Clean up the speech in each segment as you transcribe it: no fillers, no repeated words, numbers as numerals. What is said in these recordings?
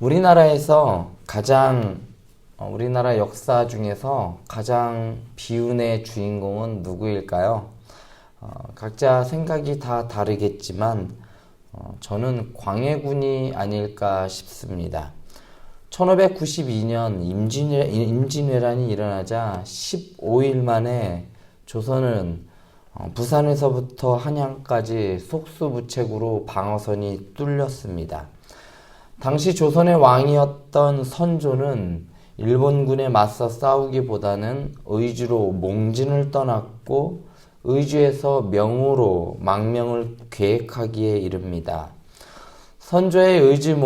우리나라에서 우리나라 역사 중에서 가장 비운의 주인공은 누구일까요? 각자 생각이 다 다르겠지만 저는 광해군이 아닐까 싶습니다. 1592년 임진왜란이 일어나자 15일 만에 조선은 부산에서부터 한양까지 속수무책으로 방어선이 뚫렸습니다. 당시 조선의 왕이었던 선조는 일본군에 맞서 싸우기보다는 의주로 몽진을 떠났고 의주에서 명으로 망명을 계획하기에 이릅니다. 선조의 의주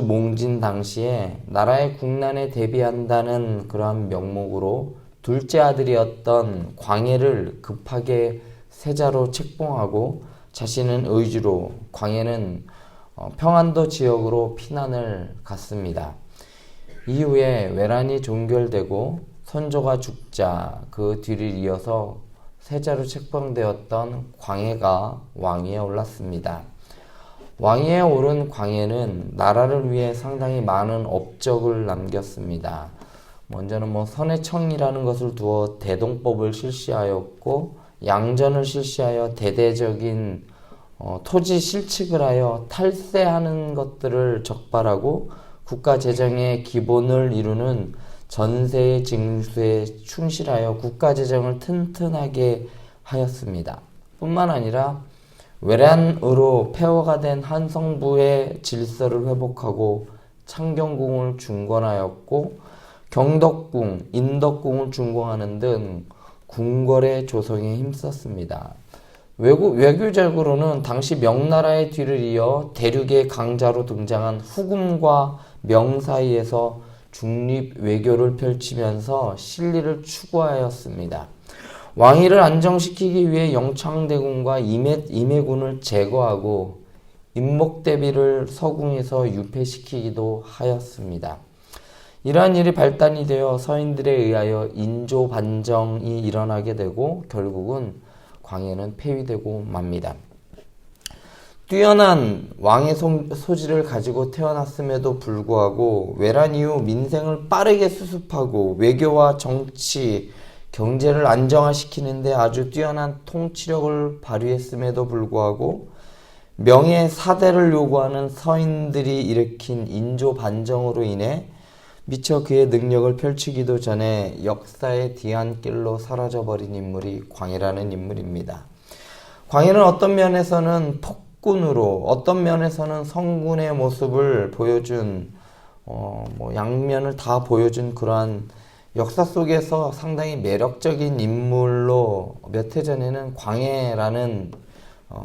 몽진 당시에 나라의 국난에 대비한다는 그러한 명목으로 둘째 아들이었던 광해를 급하게 세자로 책봉하고 자신은 의주로, 광해는 평안도 지역으로 피난을 갔습니다. 이후에 외란이 종결되고 선조가 죽자 그 뒤를 이어서 세자로 책봉되었던 광해가 왕위에 올랐습니다. 왕위에 오른 광해는 나라를 위해 상당히 많은 업적을 남겼습니다. 먼저는 선해청이라는 것을 두어 대동법을 실시하였고, 양전을 실시하여 대대적인 토지 실측을 하여 탈세하는 것들을 적발하고 국가 재정의 기본을 이루는 전세의 징수에 충실하여 국가 재정을 튼튼하게 하였습니다. 뿐만 아니라 외란으로 폐허가 된 한성부의 질서를 회복하고 창경궁을 중건하였고 경덕궁, 인덕궁을 준공하는 등 궁궐의 조성에 힘썼습니다. 외교적으로는 당시 명나라의 뒤를 이어 대륙의 강자로 등장한 후금과 명 사이에서 중립 외교를 펼치면서 실리를 추구하였습니다. 왕위를 안정시키기 위해 영창대군과 임해군을 제거하고 임목대비를 서궁에서 유폐시키기도 하였습니다. 이러한 일이 발단이 되어 서인들에 의하여 인조 반정이 일어나게 되고 결국은 광해는 폐위되고 맙니다. 뛰어난 왕의 소질을 가지고 태어났음에도 불구하고 외란 이후 민생을 빠르게 수습하고 외교와 정치, 경제를 안정화시키는 데 아주 뛰어난 통치력을 발휘했음에도 불구하고 명예 사대를 요구하는 서인들이 일으킨 인조 반정으로 인해 미처 그의 능력을 펼치기도 전에 역사의 뒤안길로 사라져버린 인물이 광해라는 인물입니다. 광해는 어떤 면에서는 폭군으로, 어떤 면에서는 성군의 모습을 보여준 양면을 다 보여준 그러한 역사 속에서 상당히 매력적인 인물로 몇 해 전에는 광해라는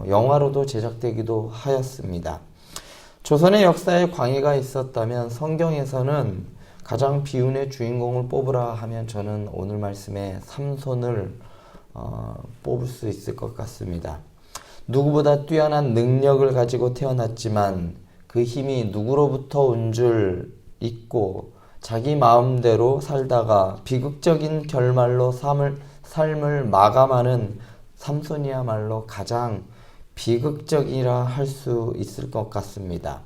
영화로도 제작되기도 하였습니다. 조선의 역사에 광해가 있었다면 성경에서는 가장 비운의 주인공을 뽑으라 하면 저는 오늘 말씀에 삼손을 뽑을 수 있을 것 같습니다. 누구보다 뛰어난 능력을 가지고 태어났지만 그 힘이 누구로부터 온 줄 잊고 자기 마음대로 살다가 비극적인 결말로 삶을 마감하는 삼손이야말로 가장 비극적이라 할 수 있을 것 같습니다.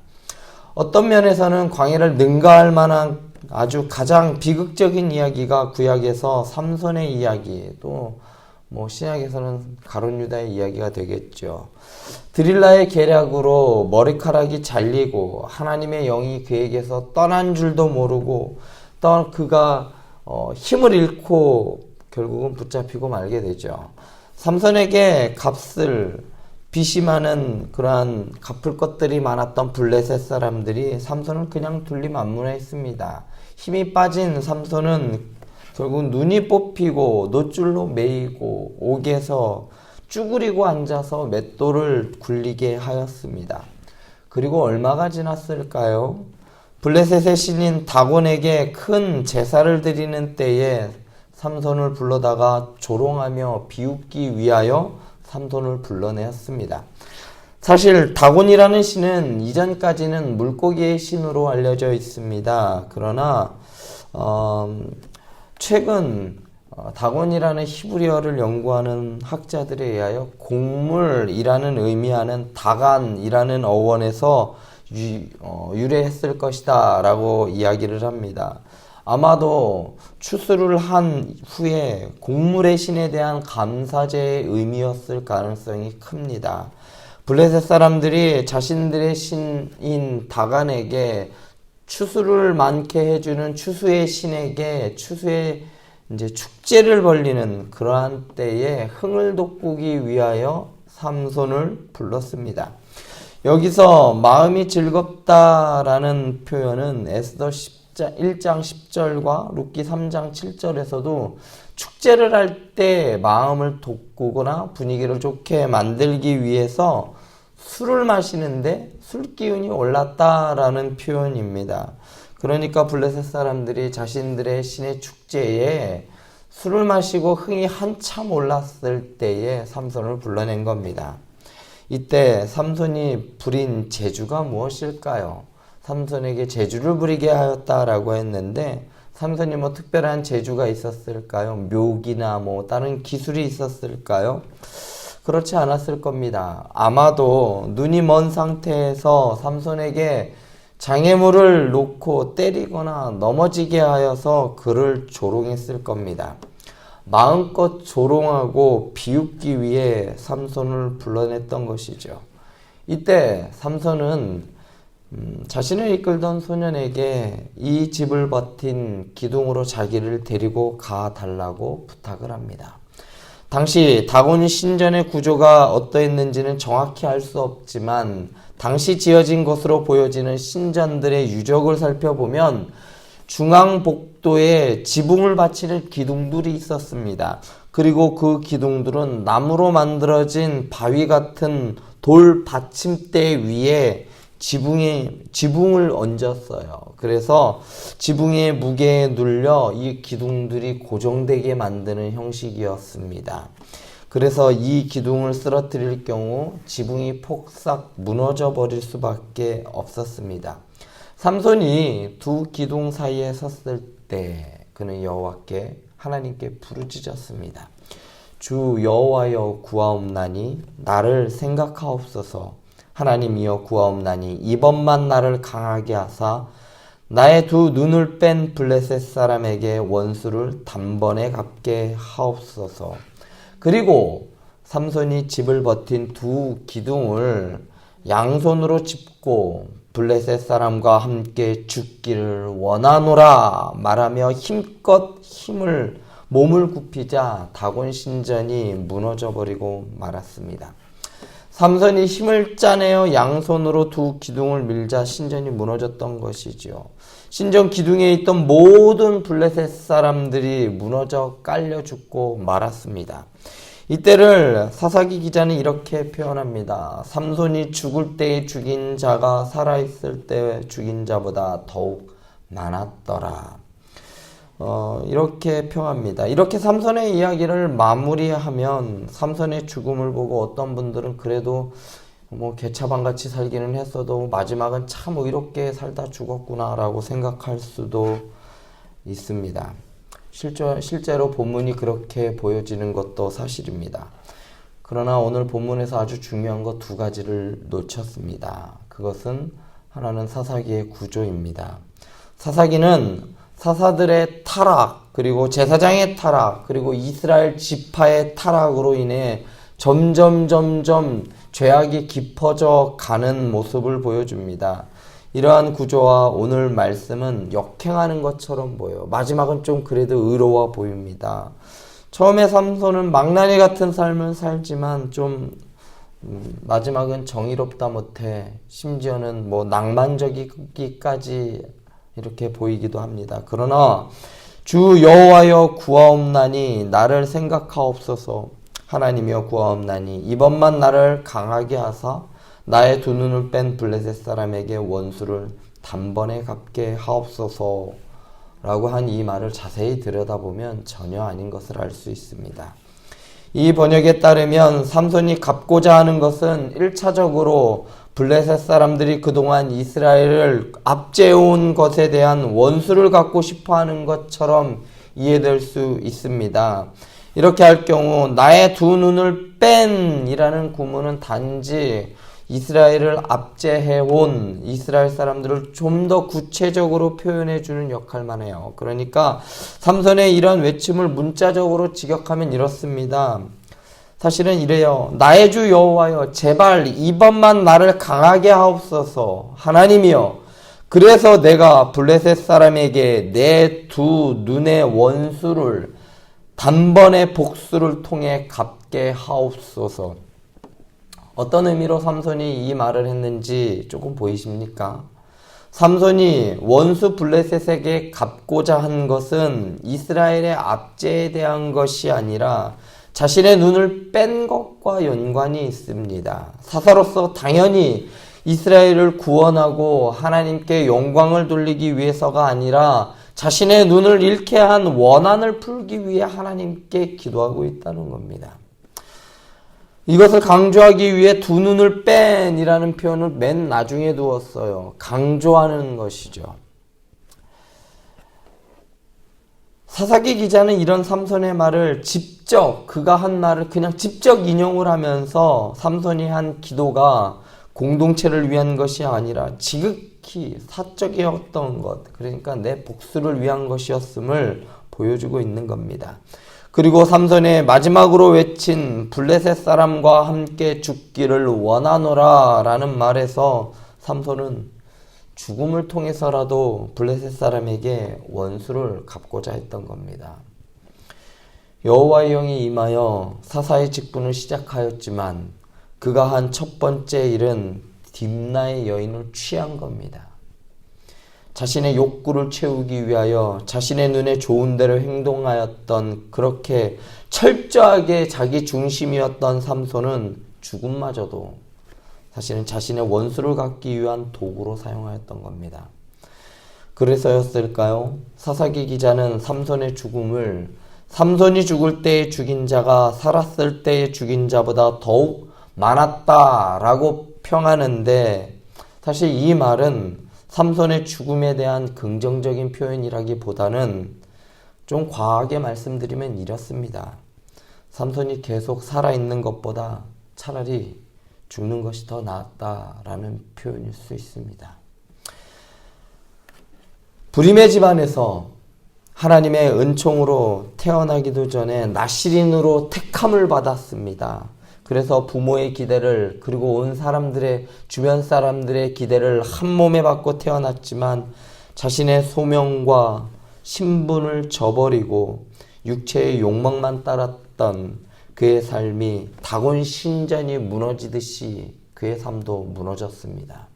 어떤 면에서는 광해를 능가할 만한 아주 가장 비극적인 이야기가 구약에서 삼손의 이야기, 또 신약에서는 가룟 유다의 이야기가 되겠죠. 드릴라의 계략으로 머리카락이 잘리고 하나님의 영이 그에게서 떠난 줄도 모르고 그가 힘을 잃고 결국은 붙잡히고 말게 되죠. 삼손에게 빚이 많은 그러한 갚을 것들이 많았던 블레셋 사람들이 삼손을 그냥 둘리만문했습니다. 힘이 빠진 삼손은 결국 눈이 뽑히고 노줄로 매이고 옥에서 쭈그리고 앉아서 맷돌을 굴리게 하였습니다. 그리고 얼마가 지났을까요? 블레셋의 신인 다곤에게 큰 제사를 드리는 때에 삼손을 불러다가 조롱하며 비웃기 위하여 삼손을 불러내었습니다. 사실 다곤이라는 신은 이전까지는 물고기의 신으로 알려져 있습니다. 그러나 최근 다곤이라는 히브리어를 연구하는 학자들에 의하여 곡물이라는 의미하는 다간이라는 어원에서 유래했을 것이다 라고 이야기를 합니다. 아마도 추수를 한 후에 곡물의 신에 대한 감사제의 의미였을 가능성이 큽니다. 블레셋 사람들이 자신들의 신인 다간에게 추수를 많게 해주는 추수의 신에게 추수의 이제 축제를 벌리는 그러한 때에 흥을 돋구기 위하여 삼손을 불렀습니다. 여기서 마음이 즐겁다라는 표현은 에스더 1장 10절과 룻기 3장 7절에서도 축제를 할 때 마음을 돋구거나 분위기를 좋게 만들기 위해서 술을 마시는데 술 기운이 올랐다라는 표현입니다. 그러니까 블레셋 사람들이 자신들의 신의 축제에 술을 마시고 흥이 한참 올랐을 때에 삼손을 불러낸 겁니다. 이때 삼손이 부린 재주가 무엇일까요? 삼손에게 재주를 부리게 하였다라고 했는데 삼손이 뭐 특별한 재주가 있었을까요? 묘기나 뭐 다른 기술이 있었을까요? 그렇지 않았을 겁니다. 아마도 눈이 먼 상태에서 삼손에게 장애물을 놓고 때리거나 넘어지게 하여서 그를 조롱했을 겁니다. 마음껏 조롱하고 비웃기 위해 삼손을 불러냈던 것이죠. 이때 삼손은 자신을 이끌던 소년에게 이 집을 버틴 기둥으로 자기를 데리고 가달라고 부탁을 합니다. 당시 다곤 신전의 구조가 어떠했는지는 정확히 알 수 없지만 당시 지어진 것으로 보여지는 신전들의 유적을 살펴보면 중앙 복도에 지붕을 받치는 기둥들이 있었습니다. 그리고 그 기둥들은 나무로 만들어진 바위 같은 돌 받침대 위에 지붕을 얹었어요. 그래서 지붕의 무게에 눌려 이 기둥들이 고정되게 만드는 형식이었습니다. 그래서 이 기둥을 쓰러뜨릴 경우 지붕이 폭삭 무너져 버릴 수밖에 없었습니다. 삼손이 두 기둥 사이에 섰을 때 그는 여호와께 하나님께 부르짖었습니다. 주 여호와여 구하옵나니 나를 생각하옵소서. 하나님이여 구하옵나니 이번만 나를 강하게 하사 나의 두 눈을 뺀 블레셋 사람에게 원수를 단번에 갚게 하옵소서. 그리고 삼손이 집을 버틴 두 기둥을 양손으로 짚고 블레셋 사람과 함께 죽기를 원하노라 말하며 힘껏 몸을 굽히자 다곤 신전이 무너져 버리고 말았습니다. 삼손이 힘을 짜내어 양손으로 두 기둥을 밀자 신전이 무너졌던 것이죠. 신전 기둥에 있던 모든 블레셋 사람들이 무너져 깔려 죽고 말았습니다. 이때를 사사기 기자는 이렇게 표현합니다. 삼손이 죽을 때에 죽인 자가 살아있을 때 죽인 자보다 더욱 많았더라. 이렇게 표현합니다. 이렇게 삼손의 이야기를 마무리하면 삼손의 죽음을 보고 어떤 분들은 그래도 뭐 개차반같이 살기는 했어도 마지막은 참 의롭게 살다 죽었구나 라고 생각할 수도 있습니다. 실제로 본문이 그렇게 보여지는 것도 사실입니다. 그러나 오늘 본문에서 아주 중요한 것 두 가지를 놓쳤습니다. 그것은 하나는 사사기의 구조입니다. 사사기는 사사들의 타락, 그리고 제사장의 타락, 그리고 이스라엘 지파의 타락으로 인해 점점 죄악이 깊어져 가는 모습을 보여줍니다. 이러한 구조와 오늘 말씀은 역행하는 것처럼 보여요. 마지막은 좀 그래도 의로워 보입니다. 처음에 삼손은 망나니 같은 삶을 살지만 좀 마지막은 정의롭다 못해 심지어는 뭐 낭만적이기까지 이렇게 보이기도 합니다. 그러나 주 여호와여 구하옵나니 나를 생각하옵소서. 하나님이여 구하옵나니 이번만 나를 강하게 하사 나의 두 눈을 뺀 블레셋 사람에게 원수를 단번에 갚게 하옵소서 라고 한 이 말을 자세히 들여다보면 전혀 아닌 것을 알 수 있습니다. 이 번역에 따르면 삼손이 갚고자 하는 것은 1차적으로 블레셋 사람들이 그동안 이스라엘을 압제해온 것에 대한 원수를 갚고 싶어하는 것처럼 이해될 수 있습니다. 이렇게 할 경우 나의 두 눈을 뺀 이라는 구문은 단지 이스라엘을 압제해온 이스라엘 사람들을 좀 더 구체적으로 표현해주는 역할만 해요. 그러니까 삼손의 이런 외침을 문자적으로 직역하면 이렇습니다. 사실은 이래요. 나의 주 여호와여, 제발 이번만 나를 강하게 하옵소서. 하나님이여, 그래서 내가 블레셋 사람에게 내 두 눈의 원수를 단번에 복수를 통해 갚게 하옵소서. 어떤 의미로 삼손이 이 말을 했는지 조금 보이십니까? 삼손이 원수 블레셋에게 갚고자 한 것은 이스라엘의 압제에 대한 것이 아니라 자신의 눈을 뺀 것과 연관이 있습니다. 사사로서 당연히 이스라엘을 구원하고 하나님께 영광을 돌리기 위해서가 아니라 자신의 눈을 잃게 한 원한을 풀기 위해 하나님께 기도하고 있다는 겁니다. 이것을 강조하기 위해 두 눈을 뺀이라는 표현을 맨 나중에 두었어요. 강조하는 것이죠. 사사기 기자는 이런 삼손의 말을 직접, 그가 한 말을 그냥 직접 인용을 하면서 삼손이 한 기도가 공동체를 위한 것이 아니라 지극히 사적이었던 것, 그러니까 내 복수를 위한 것이었음을 보여주고 있는 겁니다. 그리고 삼손의 마지막으로 외친 블레셋 사람과 함께 죽기를 원하노라 라는 말에서 삼손은 죽음을 통해서라도 블레셋 사람에게 원수를 갚고자 했던 겁니다. 여호와의 영이 임하여 사사의 직분을 시작하였지만 그가 한 첫 번째 일은 딥나의 여인을 취한 겁니다. 자신의 욕구를 채우기 위하여 자신의 눈에 좋은 대로 행동하였던, 그렇게 철저하게 자기 중심이었던 삼손은 죽음마저도 사실은 자신의 원수를 갚기 위한 도구로 사용하였던 겁니다. 그래서였을까요? 사사기 기자는 삼손의 죽음을 삼손이 죽을 때에 죽인 자가 살았을 때에 죽인 자보다 더욱 많았다라고 평하는데, 사실 이 말은 삼손의 죽음에 대한 긍정적인 표현이라기보다는 좀 과하게 말씀드리면 이렇습니다. 삼손이 계속 살아있는 것보다 차라리 죽는 것이 더 낫다라는 표현일 수 있습니다. 불임의 집안에서 하나님의 은총으로 태어나기도 전에 나실인으로 택함을 받았습니다. 그래서 부모의 기대를, 그리고 온 사람들의, 주변 사람들의 기대를 한 몸에 받고 태어났지만 자신의 소명과 신분을 저버리고 육체의 욕망만 따랐던 그의 삶이 다곤 신전이 무너지듯이 그의 삶도 무너졌습니다.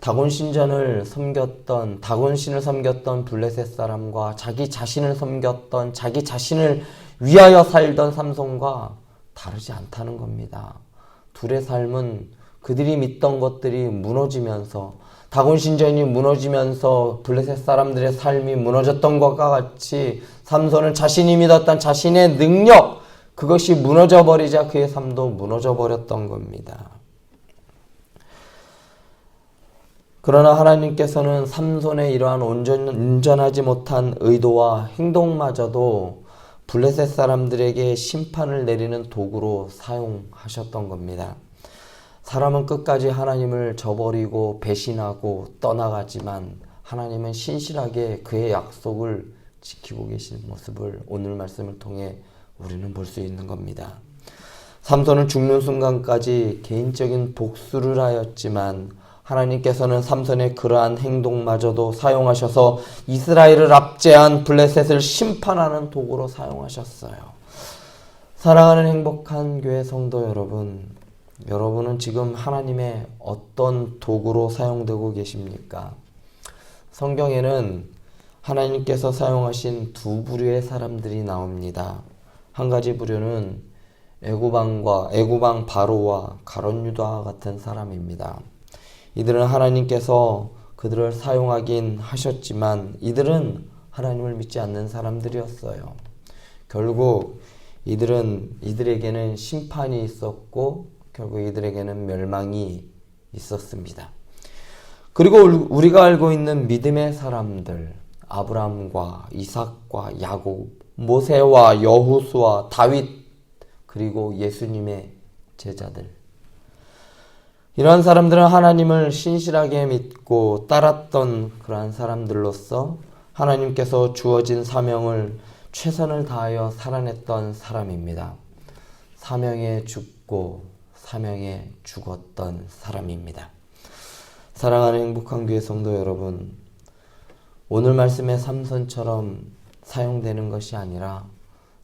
다곤 신전을 섬겼던, 다곤 신을 섬겼던 블레셋 사람과 자기 자신을 섬겼던, 자기 자신을 위하여 살던 삼손과 다르지 않다는 겁니다. 둘의 삶은 그들이 믿던 것들이 무너지면서, 다곤 신전이 무너지면서 블레셋 사람들의 삶이 무너졌던 것과 같이 삼손은 자신이 믿었던 자신의 능력, 그것이 무너져 버리자 그의 삶도 무너져 버렸던 겁니다. 그러나 하나님께서는 삼손의 이러한 온전하지 못한 의도와 행동마저도 블레셋 사람들에게 심판을 내리는 도구로 사용하셨던 겁니다. 사람은 끝까지 하나님을 저버리고 배신하고 떠나가지만 하나님은 신실하게 그의 약속을 지키고 계신 모습을 오늘 말씀을 통해 우리는 볼 수 있는 겁니다. 삼손은 죽는 순간까지 개인적인 복수를 하였지만 하나님께서는 삼손의 그러한 행동마저도 사용하셔서 이스라엘을 압제한 블레셋을 심판하는 도구로 사용하셨어요. 사랑하는 행복한 교회 성도 여러분, 여러분은 지금 하나님의 어떤 도구로 사용되고 계십니까? 성경에는 하나님께서 사용하신 두 부류의 사람들이 나옵니다. 한 가지 부류는 애굽왕 바로와 가룟 유다와 같은 사람입니다. 이들은 하나님께서 그들을 사용하긴 하셨지만 이들은 하나님을 믿지 않는 사람들이었어요. 결국 이들에게는 심판이 있었고 결국 이들에게는 멸망이 있었습니다. 그리고 우리가 알고 있는 믿음의 사람들, 아브라함과 이삭과 야곱, 모세와 여호수아, 다윗, 그리고 예수님의 제자들, 이러한 사람들은 하나님을 신실하게 믿고 따랐던 그러한 사람들로서 하나님께서 주어진 사명을 최선을 다하여 살아냈던 사람입니다. 사명에 죽고 사명에 죽었던 사람입니다. 사랑하는 행복한 교회 성도 여러분, 오늘 말씀의 삼손처럼 사용되는 것이 아니라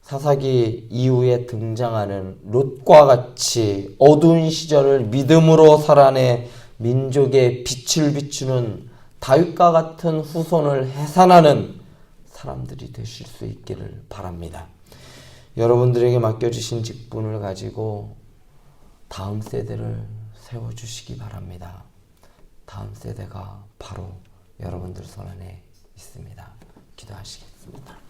사사기 이후에 등장하는 롯과 같이 어두운 시절을 믿음으로 살아내 민족의 빛을 비추는 다윗과 같은 후손을 해산하는 사람들이 되실 수 있기를 바랍니다. 여러분들에게 맡겨주신 직분을 가지고 다음 세대를 세워주시기 바랍니다. 다음 세대가 바로 여러분들 손 안에 있습니다. 기도하시겠습니다.